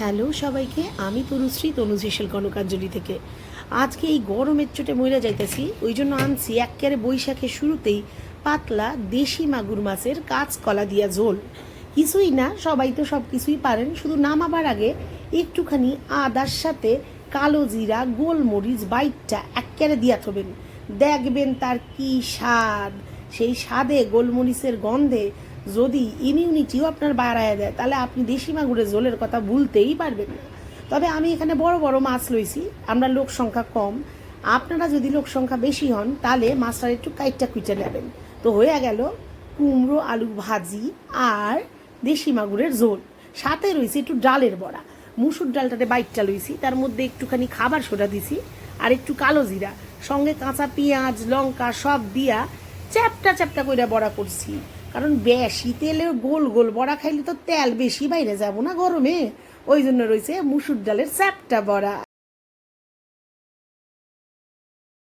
Hello সবাইকে, আমি তনুশ্রী, তনুজ হেসেল কনকাঞ্জলি থেকে। আজকে এই গরমের চোটে মরে যাইতেছি, ওই জন্য আনছি একেবারে বৈশাখের শুরুতেই পাতলা দেশি মাগুর মাছের কাঁচকলা দিয়া ঝোল। কিছুই না, সবাই তো সব কিছুই পারেন, শুধু নামাবার আগে একটুখানি আদার সাথে কালো জিরা গোলমরিচ বাইটটা একেবারে দিয়া থবেন। দেখবেন তার কি স্বাদ। সেই স্বাদে গোলমরিচের গন্ধে যদি ইমিউনিটিও আপনার বাড়ায় দেয়, তাহলে আপনি দেশি মাগুরের ঝোলের কথা ভুলতেই পারবেন না। তবে আমি এখানে বড় বড় মাছ লইছি, আমরা লোক সংখ্যা কম। আপনারা যদি লোক সংখ্যা বেশি হন তাহলে মাছটা একটু কাইটটা কুইটে নেবেন। তো হয়ে গেল কুমড়ো আলু ভাজি আর দেশি মাগুরের ঝোল। সাথে রয়েছে একটু ডালের বড়া। মুসুর ডালটাতে বাইটটা লইছি, তার মধ্যে একটুখানি খাবার সোডা দিছি আর একটু কালো জিরা, সঙ্গে কাঁচা পেঁয়াজ লঙ্কা সব দিয়া চ্যাপটা চ্যাপটা করে বড়া করছি। কারণ বেশি তেলের গোল গোল বড়া খাইলে তো তেল বেশি বাইরে যাব না গরমে, ওই জন্য রয়েছে মুসুর ডালের চ্যাপটা বড়া।